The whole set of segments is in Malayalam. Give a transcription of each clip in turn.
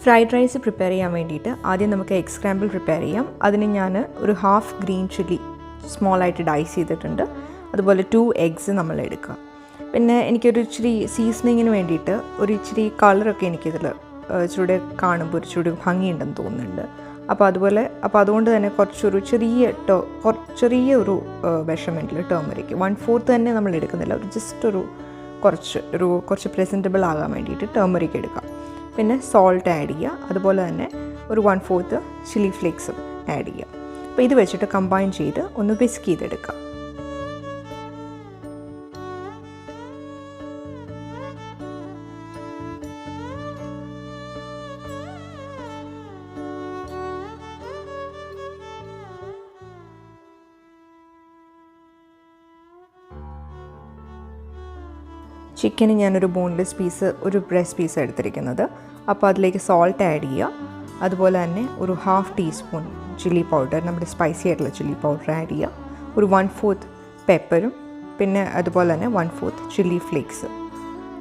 ഫ്രൈഡ് റൈസ് പ്രിപ്പയർ ചെയ്യാൻ വേണ്ടിയിട്ട് ആദ്യം നമുക്ക് എഗ് സ്ക്രാമ്പിൾ പ്രിപ്പയർ ചെയ്യാം. അതിന് ഞാൻ ഒരു ഹാഫ് ഗ്രീൻ ചില്ലി സ്മോളായിട്ട് ഡൈസ് ചെയ്തിട്ടുണ്ട്. അതുപോലെ 2 എഗ്സ് നമ്മൾ എടുക്കുക. പിന്നെ എനിക്കൊരു ഇച്ചിരി സീസണിങ്ങിന് വേണ്ടിയിട്ട് ഒരു ഇച്ചിരി കളറൊക്കെ എനിക്കിതിൽ ഇച്ചിരി കാണുമ്പോൾ ഒരു ഇച്ചിരി ഭംഗിയുണ്ടെന്ന് തോന്നുന്നുണ്ട്. അപ്പോൾ അതുകൊണ്ട് തന്നെ ചെറിയൊരു മെഷർമെൻറ്റിൽ ടേമറിക്ക് 1/4 തന്നെ നമ്മൾ എടുക്കുന്നില്ല, ഒരു ജസ്റ്റ് കുറച്ച് പ്രസൻറ്റബിൾ ആകാൻ വേണ്ടിയിട്ട് ടേമറിക്ക് എടുക്കാം. പിന്നെ സോൾട്ട് ആഡ് ചെയ്യുക. അതുപോലെ തന്നെ ഒരു 1/4 ചില്ലി ഫ്ലേക്സും ആഡ് ചെയ്യുക. അപ്പോൾ ഇത് വെച്ചിട്ട് കമ്പൈൻ ചെയ്ത് ഒന്ന് വിസ്ക് ചെയ്തെടുക്കാം. ചിക്കന് ഞാനൊരു ബോൺലെസ് പീസ്, ഒരു ബ്രസ്റ്റ് പീസ് എടുത്തിരിക്കുന്നത്. അപ്പോൾ അതിലേക്ക് സോൾട്ട് ആഡ് ചെയ്യുക. അതുപോലെ തന്നെ ഒരു 1/2 ടീസ്പൂൺ ചില്ലി പൗഡർ, നമ്മുടെ സ്പൈസി ആയിട്ടുള്ള ചില്ലി പൗഡർ ആഡ് ചെയ്യുക. ഒരു 1/4 പെപ്പറും പിന്നെ അതുപോലെ തന്നെ 1/4 ചില്ലി ഫ്ലേക്സ്.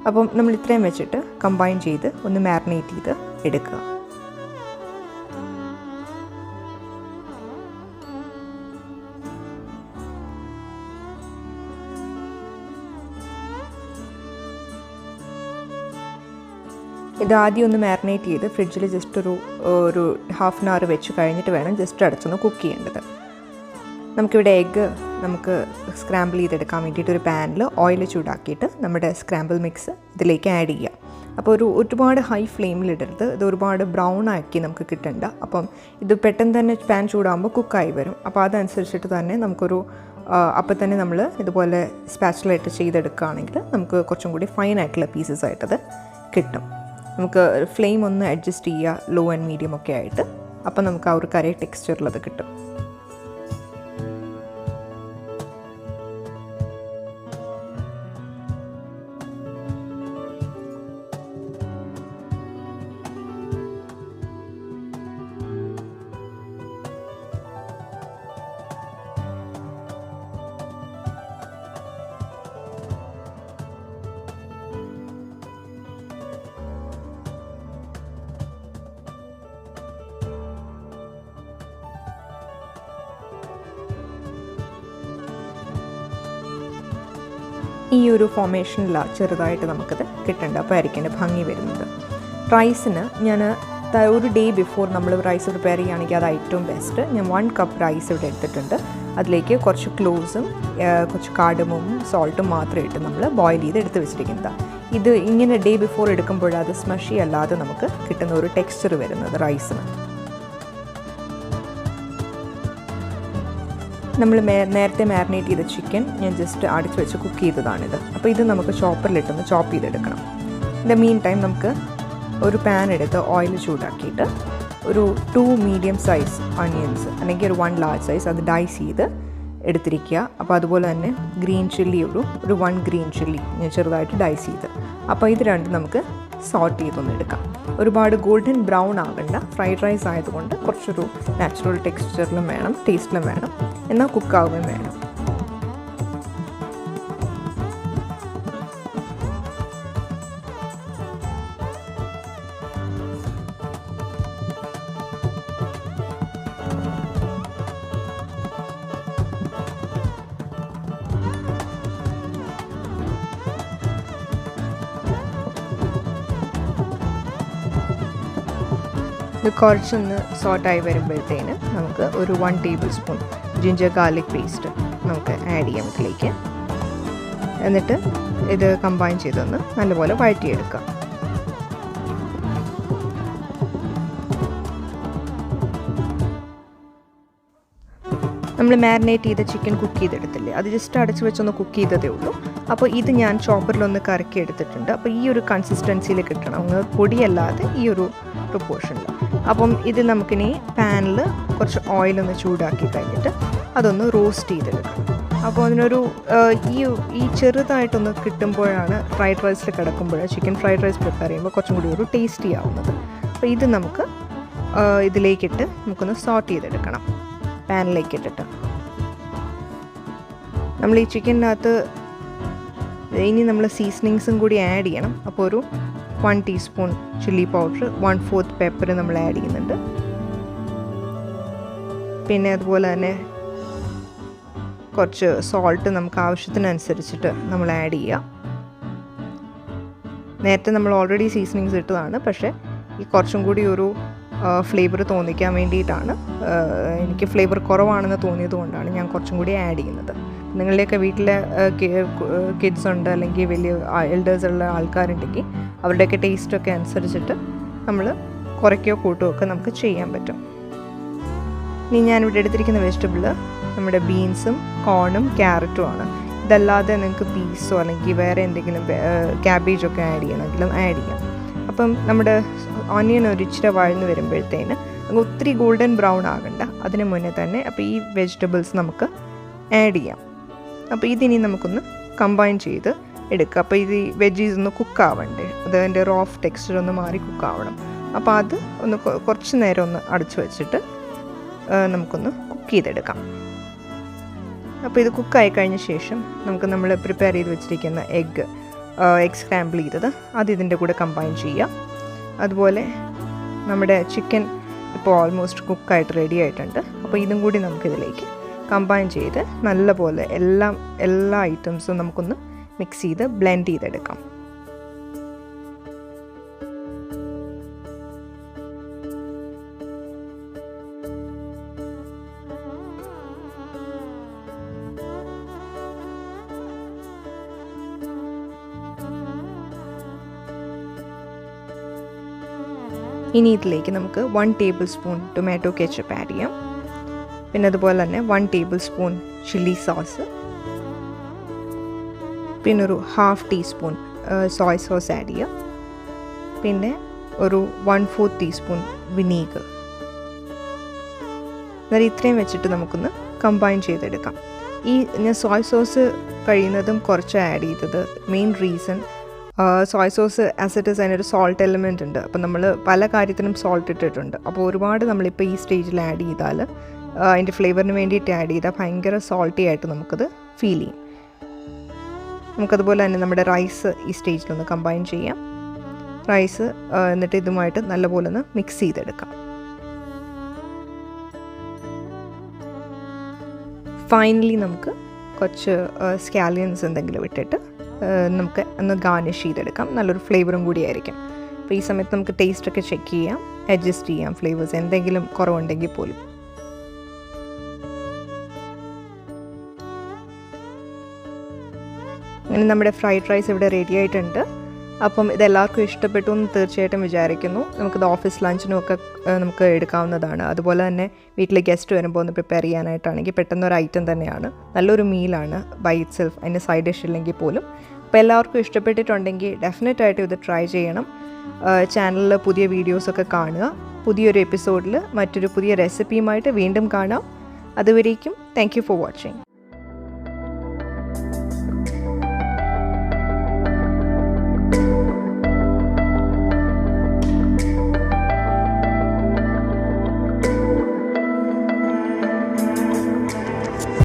അപ്പം നമ്മൾ ഇത്രയും വെച്ചിട്ട് കമ്പൈൻ ചെയ്ത് ഒന്ന് മാരിനേറ്റ് ചെയ്ത് എടുക്കുക. ഇത് ആദ്യം ഒന്ന് മാരിനേറ്റ് ചെയ്ത് ഫ്രിഡ്ജിൽ ജസ്റ്റ് ഒരു 1/2 hour വെച്ച് കഴിഞ്ഞിട്ട് വേണം ജസ്റ്റ് അടച്ചൊന്ന് കുക്ക് ചെയ്യേണ്ടത്. നമുക്കിവിടെ എഗ്ഗ് നമുക്ക് സ്ക്രാമ്പിൾ ചെയ്തെടുക്കാൻ വേണ്ടിയിട്ട് ഒരു പാനിൽ ഓയിൽ ചൂടാക്കിയിട്ട് നമ്മുടെ സ്ക്രാമ്പിൾ മിക്സ് ഇതിലേക്ക് ആഡ് ചെയ്യുക. അപ്പോൾ ഒരുപാട് ഹൈ ഫ്ലെയിമിലിടരുത്, ഇത് ഒരുപാട് ബ്രൗൺ ആക്കി നമുക്ക് കിട്ടണ്ട. അപ്പം ഇത് പെട്ടെന്ന് തന്നെ പാൻ ചൂടാകുമ്പോൾ കുക്കായി വരും. അപ്പോൾ അതനുസരിച്ചിട്ട് തന്നെ അപ്പോൾ തന്നെ നമ്മൾ ഇതുപോലെ സ്പാച്ചുലായിട്ട് ചെയ്തെടുക്കുകയാണെങ്കിൽ നമുക്ക് കുറച്ചും കൂടി ഫൈനായിട്ടുള്ള പീസസ് ആയിട്ടത് കിട്ടും. നമുക്ക് ഫ്ലെയിം ഒന്ന് അഡ്ജസ്റ്റ് ചെയ്യുക, ലോ ആൻഡ് മീഡിയം ഒക്കെ ആയിട്ട്. അപ്പോൾ നമുക്ക് ആ ഒരു കറി ടെക്സ്ചറിലത് കിട്ടും. ഈ ഒരു ഫോർമേഷനിലാണ് ചെറുതായിട്ട് നമുക്കത് കിട്ടേണ്ട. അപ്പോൾ ആയിരിക്കും ഭംഗി വരുന്നത്. റൈസിന് ഞാൻ ഒരു ഡേ ബിഫോർ നമ്മൾ റൈസ് പ്രിപ്പയർ ചെയ്യുകയാണെങ്കിൽ അത് ഏറ്റവും ബെസ്റ്റ്. ഞാൻ 1 കപ്പ് റൈസ് ഇവിടെ എടുത്തിട്ടുണ്ട്. അതിലേക്ക് കുറച്ച് ക്ലോവ്സും കുറച്ച് കാർഡമമും സോൾട്ടും മാത്രം ഇട്ട് നമ്മൾ ബോയിൽ ചെയ്ത് എടുത്ത് വെച്ചിരിക്കുന്നതാണ്. ഇത് ഇങ്ങനെ ഡേ ബിഫോർ എടുക്കുമ്പോഴത് അത് സ്മഷി അല്ലാതെ നമുക്ക് കിട്ടുന്ന ഒരു ടെക്സ്ചർ വരുന്നത് റൈസിന്. നമ്മൾ നേരത്തെ മാരിനേറ്റ് ചെയ്ത ചിക്കൻ ഞാൻ ജസ്റ്റ് അടച്ച് വെച്ച് കുക്ക് ചെയ്തതാണിത്. അപ്പോൾ ഇത് നമുക്ക് ചോപ്പറിലിട്ടൊന്ന് ചോപ്പ് ചെയ്തെടുക്കണം. ഇൻ ദ മീൻ ടൈം നമുക്ക് ഒരു പാൻ എടുത്ത് ഓയിൽ ചൂടാക്കിയിട്ട് ഒരു 2 മീഡിയം സൈസ് ഓണിയൻസ് അല്ലെങ്കിൽ ഒരു 1 ലാർജ് സൈസ് അത് ഡൈസ് ചെയ്ത് എടുത്തിരിക്കുക. അപ്പോൾ അതുപോലെ തന്നെ ഗ്രീൻ ചില്ലി ഒരു 1 ഗ്രീൻ ചില്ലി ഞാൻ ചെറുതായിട്ട് ഡൈസ് ചെയ്ത്. അപ്പോൾ ഇത് രണ്ടും നമുക്ക് സോട്ട് ചെയ്തൊന്ന് എടുക്കാം. ഒരുപാട് ഗോൾഡൻ ബ്രൗൺ ആകണ്ട. ഫ്രൈഡ് റൈസ് ആയതുകൊണ്ട് കുറച്ചൊരു നാച്ചുറൽ ടെക്സ്ചറിലും വേണം, ടേസ്റ്റിലും വേണം, എന്നാൽ കുക്കാവുകയും വേണം. ഇത് കുറച്ചൊന്ന് സോട്ടായി വരുമ്പോഴത്തേന് നമുക്ക് ഒരു 1 table spoon ginger garlic paste നമുക്ക് ആഡ് ചെയ്യാം ഇതിലേക്ക്. എന്നിട്ട് ഇത് കമ്പൈൻ ചെയ്തൊന്ന് നല്ലപോലെ വഴറ്റിയെടുക്കാം. നമ്മൾ മാരിനേറ്റ് ചെയ്ത ചിക്കൻ കുക്ക് ചെയ്തെടുത്തില്ലേ, അത് ജസ്റ്റ് അടച്ച് വെച്ചൊന്ന് കുക്ക് ചെയ്തതേ ഉള്ളൂ. അപ്പോൾ ഇത് ഞാൻ ചോപ്പറിലൊന്ന് കറക്കി എടുത്തിട്ടുണ്ട്. അപ്പോൾ ഈ ഒരു കൺസിസ്റ്റൻസിയിൽ കിട്ടണം, അങ്ങ് പൊടിയല്ലാതെ ഈ ഒരു പ്രൊപ്പോർഷനിൽ. അപ്പം ഇത് നമുക്കിനി പാനിൽ കുറച്ച് ഓയിലൊന്ന് ചൂടാക്കി കഴിഞ്ഞിട്ട് അതൊന്ന് റോസ്റ്റ് ചെയ്തെടുക്കണം. അപ്പോൾ അതിനൊരു ഈ ചെറുതായിട്ടൊന്ന് കിട്ടുമ്പോഴാണ് ഫ്രൈഡ് റൈസിൽ കിടക്കുമ്പോൾ ചിക്കൻ ഫ്രൈഡ് റൈസ് പ്രിപ്പയർ ചെയ്യുമ്പോൾ കുറച്ചും കൂടി ഒരു ടേസ്റ്റി ആവുന്നത്. അപ്പോൾ ഇത് നമുക്ക് ഇതിലേക്കിട്ട് നമുക്കൊന്ന് സോട്ട് ചെയ്തെടുക്കണം. പാനിലേക്ക് ഇട്ടിട്ട് നമ്മൾ ഈ ചിക്കനകത്ത് ഇനി നമ്മൾ സീസണിങ്സും കൂടി ആഡ് ചെയ്യണം. അപ്പോൾ ഒരു 1 ടീസ്പൂൺ ചില്ലി പൗഡർ, 1/4 പെപ്പർ നമ്മൾ ആഡ് ചെയ്യുന്നുണ്ട്. പിന്നെ അതുപോലെ തന്നെ കുറച്ച് സോൾട്ട് നമുക്ക് ആവശ്യത്തിനനുസരിച്ചിട്ട് നമ്മൾ ആഡ് ചെയ്യുക. നേരത്തെ നമ്മൾ ഓൾറെഡി സീസണിങ്സ് ഇട്ടതാണ്, പക്ഷേ ഈ കുറച്ചും കൂടി ഒരു ഫ്ലേവർ തോന്നിക്കാൻ വേണ്ടിയിട്ടാണ്. എനിക്ക് ഫ്ലേവർ കുറവാണെന്ന് തോന്നിയത് കൊണ്ടാണ് ഞാൻ കുറച്ചും കൂടി ആഡ് ചെയ്യുന്നത്. നിങ്ങളുടെയൊക്കെ വീട്ടിലെ കിഡ്സ് ഉണ്ട്, അല്ലെങ്കിൽ വലിയ എൽഡേഴ്സ് ഉള്ള ആൾക്കാരുണ്ടെങ്കിൽ അവരുടെയൊക്കെ ടേസ്റ്റൊക്കെ അനുസരിച്ചിട്ട് നമ്മൾ കുറയ്ക്കുകയോ കൂട്ടുകയോ ഒക്കെ നമുക്ക് ചെയ്യാൻ പറ്റും. ഇനി ഞാനിവിടെ എടുത്തിരിക്കുന്ന വെജിറ്റബിൾ നമ്മുടെ ബീൻസും കോണും ക്യാരറ്റുമാണ്. ഇതല്ലാതെ നിങ്ങൾക്ക് പീസോ അല്ലെങ്കിൽ വേറെ എന്തെങ്കിലും ക്യാബേജൊക്കെ ആഡ് ചെയ്യണമെങ്കിലും ആഡ് ചെയ്യാം. അപ്പം നമ്മുടെ ഓണിയൻ ഒരു ഇച്ചിരി വഴന്ന് വരുമ്പോഴത്തേന് ഒത്തിരി ഗോൾഡൻ ബ്രൗൺ ആകണ്ട, അതിന് മുന്നേ തന്നെ അപ്പോൾ ഈ വെജിറ്റബിൾസ് നമുക്ക് ആഡ് ചെയ്യാം. അപ്പോൾ ഇതിനി നമുക്കൊന്ന് കമ്പൈൻ ചെയ്ത് എടുക്കുക. അപ്പോൾ ഇത് വെജീസ് ഒന്ന് കുക്കാവണ്ടേ, അതിൻ്റെ റോഫ് ടെക്സ്ചർ ഒന്ന് മാറി കുക്കാവണം. അപ്പോൾ അത് ഒന്ന് കുറച്ച് നേരം ഒന്ന് അടച്ചു വെച്ചിട്ട് നമുക്കൊന്ന് കുക്ക് ചെയ്തെടുക്കാം. അപ്പോൾ ഇത് കുക്കായി കഴിഞ്ഞ ശേഷം നമ്മൾ പ്രിപ്പയർ ചെയ്ത് വെച്ചിരിക്കുന്ന എഗ് സ്ക്രാമ്പിൾ ചെയ്തത് അത് ഇതിൻ്റെ കൂടെ കമ്പൈൻ ചെയ്യാം. അതുപോലെ നമ്മുടെ ചിക്കൻ ഇപ്പോൾ ഓൾമോസ്റ്റ് കുക്കായിട്ട് റെഡി ആയിട്ടുണ്ട്. അപ്പോൾ ഇതും കൂടി നമുക്കിതിലേക്ക് കമ്പൈൻ ചെയ്ത് നല്ലപോലെ എല്ലാ ഐറ്റംസും നമുക്കൊന്ന് മിക്സ് ചെയ്ത് ബ്ലെൻഡ് ചെയ്തെടുക്കാം. ഇനി ഇതിലേക്ക് നമുക്ക് 1 table spoon tomato ketchup add ചെയ്യാം. പിന്നെ അതുപോലെ തന്നെ 1 ടേബിൾ സ്പൂൺ ചില്ലി സോസ്, പിന്നെ ഒരു 1/2 ടീസ്പൂൺ സോയ് സോസ് ആഡ് ചെയ്യാം. പിന്നെ ഒരു 1/4 ടീസ്പൂൺ വിനീഗർ. എന്നാൽ ഇത്രയും വെച്ചിട്ട് നമുക്കൊന്ന് കമ്പൈൻ ചെയ്തെടുക്കാം. ഈ ഞാൻ സോയ് സോസ് കഴിയുന്നതും കുറച്ച് ആഡ് ചെയ്തത് main reason, Soy sauce as it is അതിനൊരു സോൾട്ട് എലിമെൻ്റ് ഉണ്ട്. അപ്പോൾ നമ്മൾ പല കാര്യത്തിനും സോൾട്ട് ഇട്ടിട്ടുണ്ട്. അപ്പോൾ ഒരുപാട് നമ്മളിപ്പോൾ ഈ സ്റ്റേജിൽ ആഡ് ചെയ്താൽ അതിൻ്റെ ഫ്ലേവറിന് വേണ്ടിയിട്ട് ആഡ് ചെയ്താൽ ഭയങ്കര സോൾട്ടി ആയിട്ട് നമുക്കത് ഫീൽ ചെയ്യും. നമുക്കതുപോലെ തന്നെ നമ്മുടെ റൈസ് ഈ സ്റ്റേജിലൊന്ന് കമ്പൈൻ ചെയ്യാം. റൈസ് എന്നിട്ട് ഇതുമായിട്ട് നല്ലപോലെ ഒന്ന് മിക്സ് ചെയ്തെടുക്കാം. ഫൈനലി നമുക്ക് കുറച്ച് സ്കാലിയൻസ് എന്തെങ്കിലും ഇട്ടിട്ട് നമുക്ക് ഒന്ന് ഗാർണിഷ് ചെയ്തെടുക്കാം. നല്ലൊരു ഫ്ലേവറും കൂടിയായിരിക്കും. അപ്പോൾ ഈ സമയത്ത് നമുക്ക് ടേസ്റ്റൊക്കെ ചെക്ക് ചെയ്യാം, അഡ്ജസ്റ്റ് ചെയ്യാം ഫ്ലേവേഴ്സ് എന്തെങ്കിലും കുറവുണ്ടെങ്കിൽ പോലും. അങ്ങനെ നമ്മുടെ ഫ്രൈഡ് റൈസ് ഇവിടെ റെഡി ആയിട്ടുണ്ട്. അപ്പം ഇതെല്ലാവർക്കും ഇഷ്ടപ്പെട്ടു എന്ന് തീർച്ചയായിട്ടും വിചാരിക്കുന്നു. നമുക്കിത് ഓഫീസ് ലഞ്ചിനുമൊക്കെ നമുക്ക് എടുക്കാവുന്നതാണ്. അതുപോലെ തന്നെ വീട്ടിൽ ഗസ്റ്റ് വരുമ്പോൾ ഒന്ന് പ്രിപ്പയർ ചെയ്യാനായിട്ടാണെങ്കിൽ പെട്ടെന്നൊരു ഐറ്റം തന്നെയാണ്. നല്ലൊരു മീലാണ് ബൈ ഇറ്റ് സെൽഫ്, അതിൻ്റെ സൈഡ് ഡിഷ് ഇല്ലെങ്കിൽ പോലും. അപ്പോൾ എല്ലാവർക്കും ഇഷ്ടപ്പെട്ടിട്ടുണ്ടെങ്കിൽ ഡെഫിനറ്റായിട്ടും ഇത് ട്രൈ ചെയ്യണം. ചാനലിൽ പുതിയ വീഡിയോസൊക്കെ കാണുക. പുതിയൊരു എപ്പിസോഡിൽ മറ്റൊരു പുതിയ റെസിപ്പിയുമായിട്ട് വീണ്ടും കാണാം. അതുവരേക്കും താങ്ക് യു ഫോർ വാച്ചിങ്.